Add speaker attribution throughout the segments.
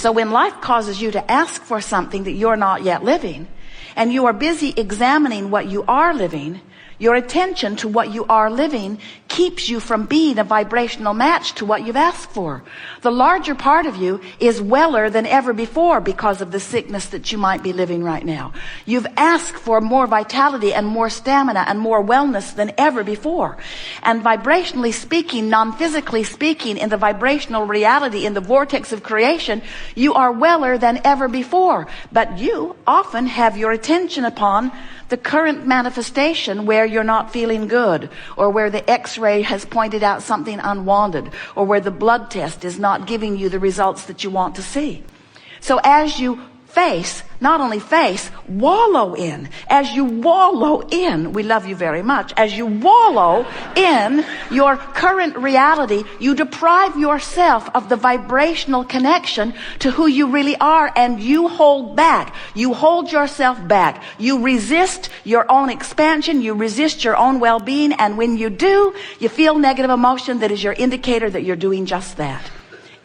Speaker 1: So when life causes you to ask for something that you're not yet living, and you are busy examining what you are living, your attention to what you are living keeps you from being a vibrational match to what you've asked for. The larger part of you is weller than ever before because of the sickness that you might be living right now. You've asked for more vitality and more stamina and more wellness than ever before. And vibrationally speaking, non-physically speaking, in the vibrational reality, in the vortex of creation, you are weller than ever before. But you often have your attention upon the current manifestation where you're not feeling good, or where the x-ray has pointed out something unwanted, or where the blood test is not giving you the results that you want to see. So as you not only face, wallow in. As you wallow in, we love you very much, as you wallow in your current reality, you deprive yourself of the vibrational connection to who you really are, and you hold back. You hold yourself back. You resist your own expansion. You resist your own well-being, and when you do, you feel negative emotion that is your indicator that you're doing just that.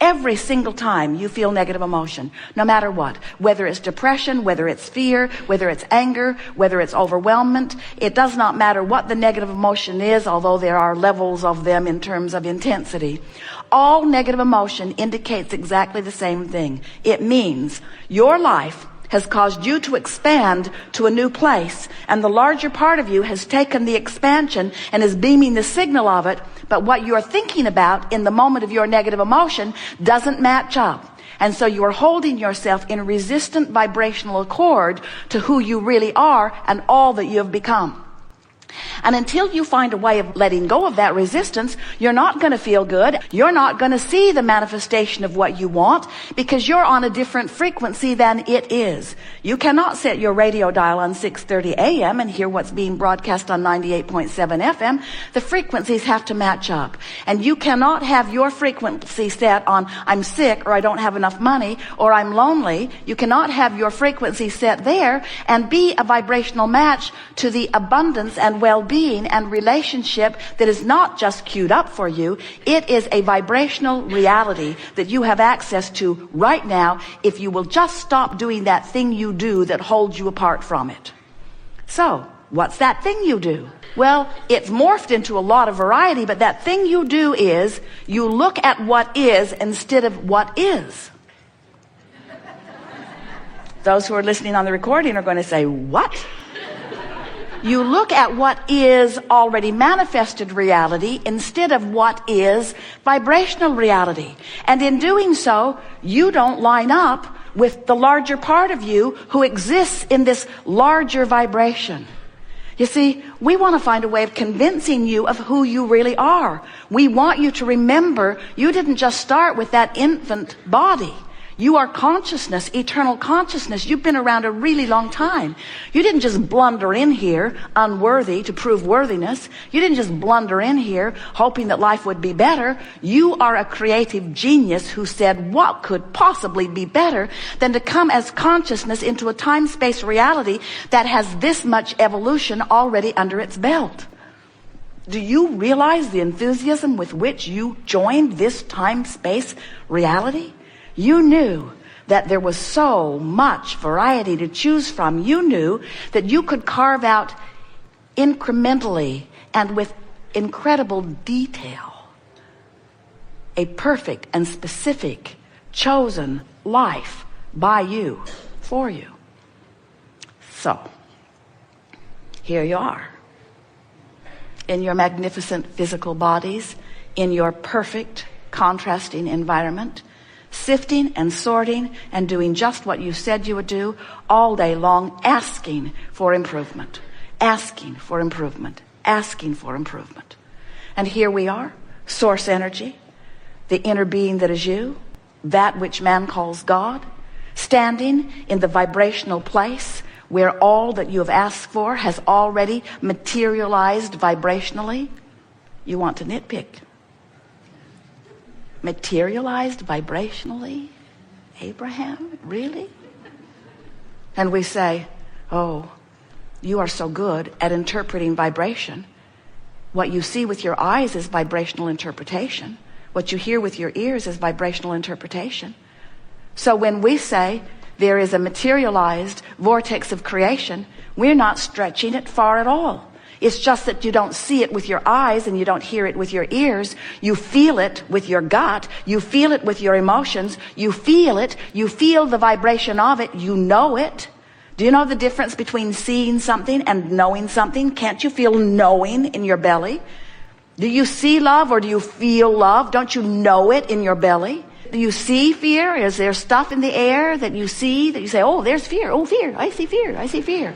Speaker 1: Every single time you feel negative emotion, no matter what, whether it's depression, whether it's fear, whether it's anger, whether it's overwhelmment, it does not matter what the negative emotion is, although there are levels of them in terms of intensity. All negative emotion indicates exactly the same thing. It means your life has caused you to expand to a new place, and the larger part of you has taken the expansion and is beaming the signal of it, but what you're thinking about in the moment of your negative emotion doesn't match up. And so you are holding yourself in resistant vibrational accord to who you really are and all that you have become. And until you find a way of letting go of that resistance, you're not going to feel good. You're not going to see the manifestation of what you want, because you're on a different frequency than it is. You cannot set your radio dial on 6:30 a.m. and hear what's being broadcast on 98.7 FM. The frequencies have to match up. And you cannot have your frequency set on I'm sick, or I don't have enough money, or I'm lonely. You cannot have your frequency set there and be a vibrational match to the abundance and well-being and relationship that is not just queued up for you. It is a vibrational reality that you have access to right now if you will just stop doing that thing you do that holds you apart from it. So, what's that thing you do? Well, it's morphed into a lot of variety, but that thing you do is you look at what is instead of what is. Those who are listening on the recording are going to say, what? You look at what is already manifested reality instead of what is vibrational reality. And in doing so, you don't line up with the larger part of you who exists in this larger vibration. You see, we want to find a way of convincing you of who you really are. We want you to remember you didn't just start with that infant body. You are consciousness, eternal consciousness. You've been around a really long time. You didn't just blunder in here unworthy to prove worthiness. You didn't just blunder in here hoping that life would be better. You are a creative genius who said, what could possibly be better than to come as consciousness into a time-space reality that has this much evolution already under its belt? Do you realize the enthusiasm with which you joined this time-space reality? You knew that there was so much variety to choose from. You knew that you could carve out incrementally and with incredible detail a perfect and specific chosen life by you, for you. So, here you are, in your magnificent physical bodies, in your perfect contrasting environment, sifting and sorting and doing just what you said you would do all day long, asking for improvement, asking for improvement, asking for improvement. And here we are, source energy, the inner being that is you, that which man calls God, standing in the vibrational place where all that you have asked for has already materialized vibrationally. You want to nitpick. Materialized vibrationally? Abraham, really? And we say, oh, you are so good at interpreting vibration. What you see with your eyes is vibrational interpretation. What you hear with your ears is vibrational interpretation. So when we say there is a materialized vortex of creation, we're not stretching it far at all. It's just that you don't see it with your eyes and you don't hear it with your ears. You feel it with your gut. You feel it with your emotions. You feel it. You feel the vibration of it. You know it. Do you know the difference between seeing something and knowing something? Can't you feel knowing in your belly? Do you see love or do you feel love? Don't you know it in your belly? Do you see fear? Is there stuff in the air that you see that you say, oh, there's fear. Oh, fear. I see fear. I see fear.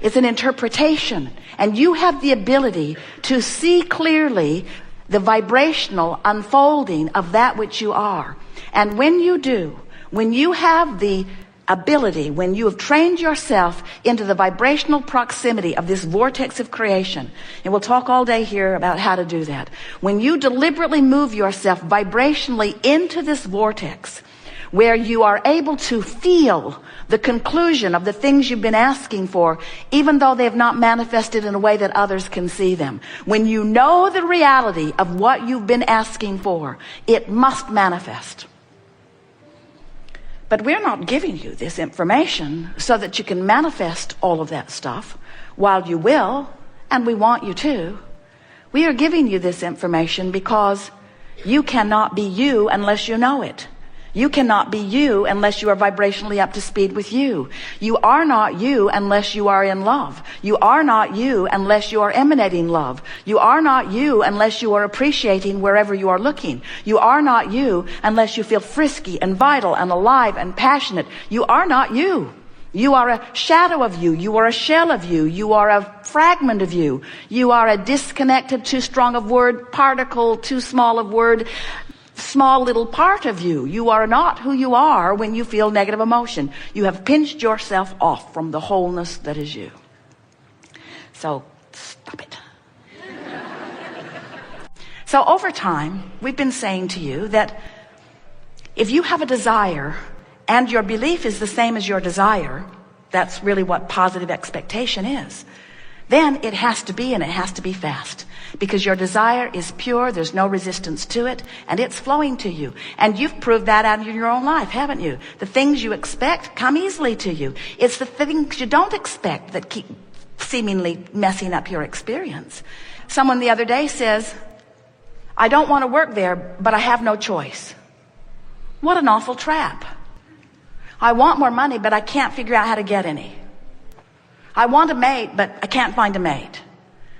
Speaker 1: It's an interpretation. And you have the ability to see clearly the vibrational unfolding of that which you are. And when you do, when you have the ability, when you have trained yourself into the vibrational proximity of this vortex of creation, and we'll talk all day here about how to do that. When you deliberately move yourself vibrationally into this vortex, where you are able to feel the conclusion of the things you've been asking for, even though they have not manifested in a way that others can see them. When you know the reality of what you've been asking for, it must manifest. But we're not giving you this information so that you can manifest all of that stuff, while you will, and we want you to. We are giving you this information because you cannot be you unless you know it. You cannot be you unless you are vibrationally up to speed with you. You are not you unless you are in love. You are not you unless you are emanating love. You are not you unless you are appreciating wherever you are looking. You are not you unless you feel frisky and vital and alive and passionate. You are not you. You are a shadow of you. You are a shell of you. You are a fragment of you. You are a disconnected, too strong of word particle, too small of word, small little part of you. You are not who you are when you feel negative emotion. You have pinched yourself off from the wholeness that is you. So stop it. So over time, we've been saying to you that if you have a desire and your belief is the same as your desire, that's really what positive expectation is, then it has to be, and it has to be fast. Because your desire is pure, there's no resistance to it, and it's flowing to you. And you've proved that out in your own life, haven't you? The things you expect come easily to you. It's the things you don't expect that keep seemingly messing up your experience. Someone the other day says, I don't want to work there, but I have no choice. What an awful trap. I want more money, but I can't figure out how to get any. I want a mate, but I can't find a mate.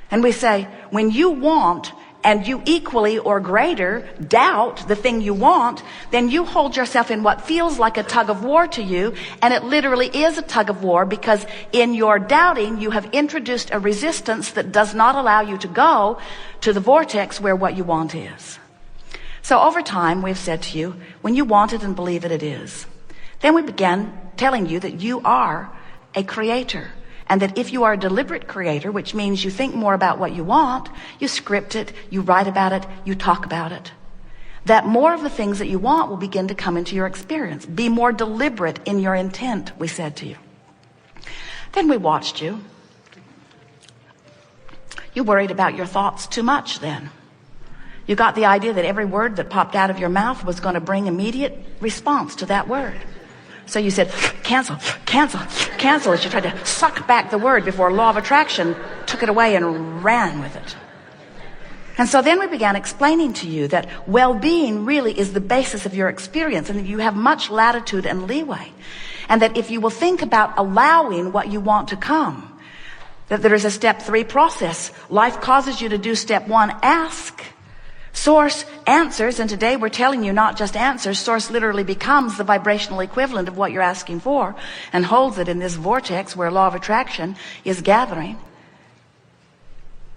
Speaker 1: And we say, when you want and you equally or greater doubt the thing you want, then you hold yourself in what feels like a tug of war to you, and it literally is a tug of war, because in your doubting you have introduced a resistance that does not allow you to go to the vortex where what you want is. So over time we've said to you, when you want it and believe it, it is. Then we began telling you that you are a creator. And that if you are a deliberate creator, which means you think more about what you want, you script it, you write about it, you talk about it, that more of the things that you want will begin to come into your experience. Be more deliberate in your intent, we said to you. Then we watched you. You worried about your thoughts too much then. You got the idea that every word that popped out of your mouth was going to bring immediate response to that word. So you said, cancel, cancel, cancel, as you tried to suck back the word before law of attraction took it away and ran with it. And so then we began explaining to you that well-being really is the basis of your experience, and that you have much latitude and leeway. And that if you will think about allowing what you want to come, that there is a step 3 process. Life causes you to do step 1, ask. Source answers, and today we're telling you not just answers. Source literally becomes the vibrational equivalent of what you're asking for and holds it in this vortex where law of attraction is gathering.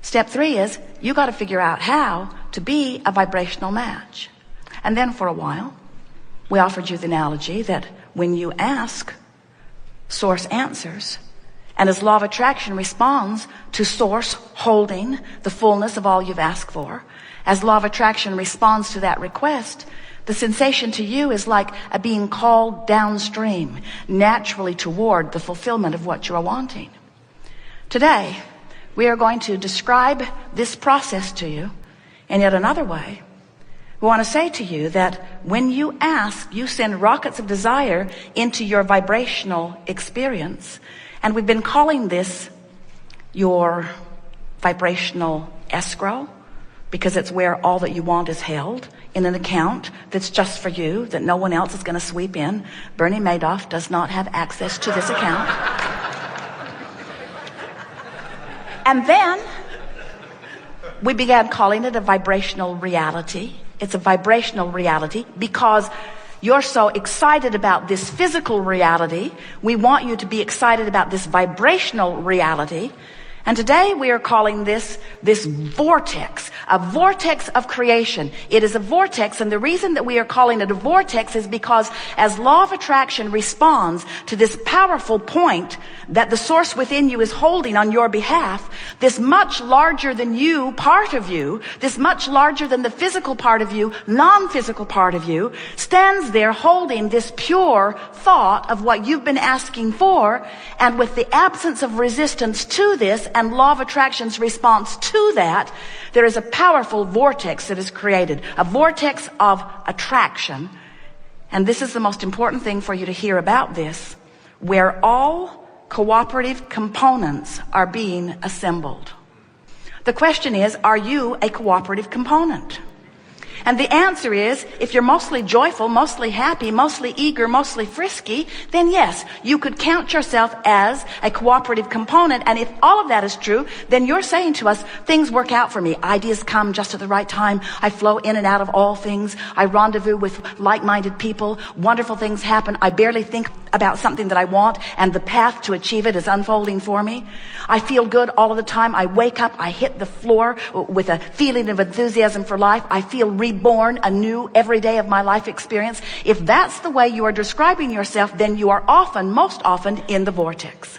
Speaker 1: Step 3 is you got to figure out how to be a vibrational match. And then for a while, we offered you the analogy that when you ask, Source answers. And as law of attraction responds to Source holding the fullness of all you've asked for, as law of attraction responds to that request, the sensation to you is like a being called downstream, naturally toward the fulfillment of what you are wanting. Today, we are going to describe this process to you in yet another way, We want to say to you that when you ask, you send rockets of desire into your vibrational experience. And we've been calling this your vibrational escrow, because it's where all that you want is held in an account that's just for you, that no one else is going to sweep in. Bernie Madoff does not have access to this account. And then we began calling it a vibrational reality. It's a vibrational reality because you're so excited about this physical reality. We want you to be excited about this vibrational reality. And today we are calling this vortex, a vortex of creation. It is a vortex, and the reason that we are calling it a vortex is because as law of attraction responds to this powerful point that the source within you is holding on your behalf, this much larger than you part of you, this much larger than the physical part of you, non-physical part of you, stands there holding this pure thought of what you've been asking for, and with the absence of resistance to this and law of attraction's response to that, there is a powerful vortex that is created, a vortex of attraction. And this is the most important thing for you to hear about this, where all cooperative components are being assembled. The question is, are you a cooperative component? And the answer is, if you're mostly joyful, mostly happy, mostly eager, mostly frisky, then yes, you could count yourself as a cooperative component. And if all of that is true, then you're saying to us, things work out for me. Ideas come just at the right time. I flow in and out of all things. I rendezvous with like-minded people. Wonderful things happen. I barely think about something that I want, and the path to achieve it is unfolding for me. I feel good all of the time. I wake up, I hit the floor with a feeling of enthusiasm for life. I feel reborn anew every day of my life experience. If that's the way you are describing yourself, then you are often, most often, in the vortex.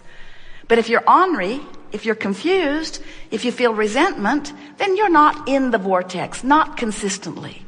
Speaker 1: But if you're ornery, if you're confused, if you feel resentment, then you're not in the vortex, not consistently.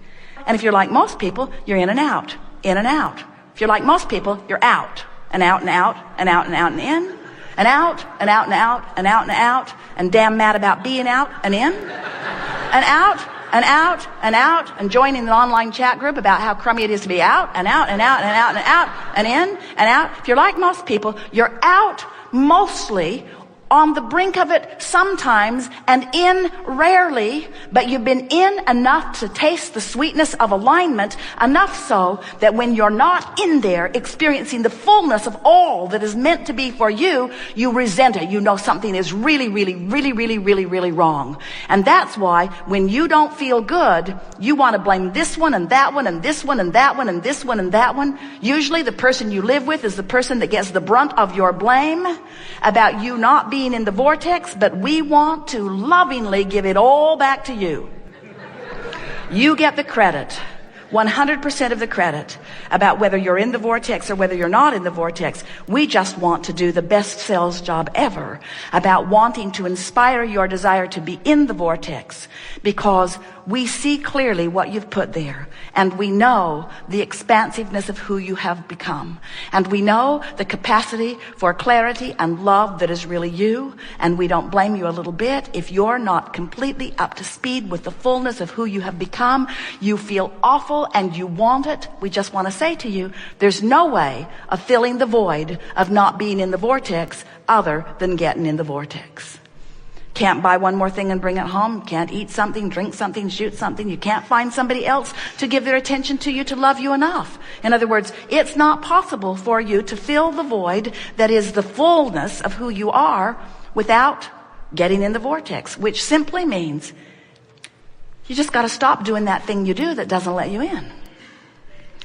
Speaker 1: And if you're like most people, you're in and out, in and out. If you're like most people, you're out and out and out and out and out and in and out and out and out and out and out and damn mad about being out and in and out and out and out and joining the online chat group about how crummy it is to be out and out and out and out and out and in and out. If you're like most people, you're out mostly, on the brink of it sometimes, and in rarely, but you've been in enough to taste the sweetness of alignment, enough so that when you're not in there experiencing the fullness of all that is meant to be for you, you resent it. You know something is really, really, really, really, really, really wrong. And that's why when you don't feel good, you want to blame this one and that one and this one and that one and this one and that one. Usually the person you live with is the person that gets the brunt of your blame about you not being in the vortex, but we want to lovingly give it all back to you. You get the credit, 100% of the credit, about whether you're in the vortex or whether you're not in the vortex. We just want to do the best sales job ever about wanting to inspire your desire to be in the vortex, because we see clearly what you've put there, and we know the expansiveness of who you have become, and we know the capacity for clarity and love that is really you, and we don't blame you a little bit if you're not completely up to speed with the fullness of who you have become. You feel awful and you want it. We just want to say to you, there's no way of filling the void of not being in the vortex other than getting in the vortex. Can't buy one more thing and bring it home. Can't eat something, drink something, shoot something. You can't find somebody else to give their attention to you, to love you enough. In other words, it's not possible for you to fill the void that is the fullness of who you are without getting in the vortex, which simply means you just got to stop doing that thing you do that doesn't let you in.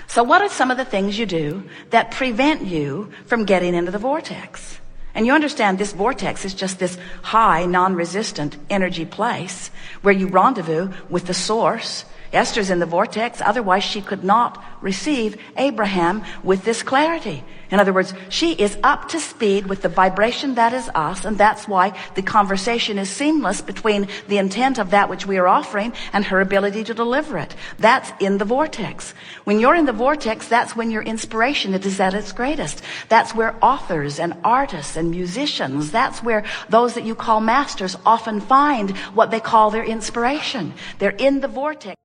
Speaker 1: So what are some of the things you do that prevent you from getting into the vortex? And you understand this vortex is just this high, non-resistant energy place where you rendezvous with the source. Esther's in the vortex, otherwise she could not receive Abraham with this clarity. In other words, she is up to speed with the vibration that is us, and that's why the conversation is seamless between the intent of that which we are offering and her ability to deliver it. That's in the vortex. When you're in the vortex, that's when your inspiration is at its greatest. That's where authors and artists and musicians, that's where those that you call masters often find what they call their inspiration. They're in the vortex.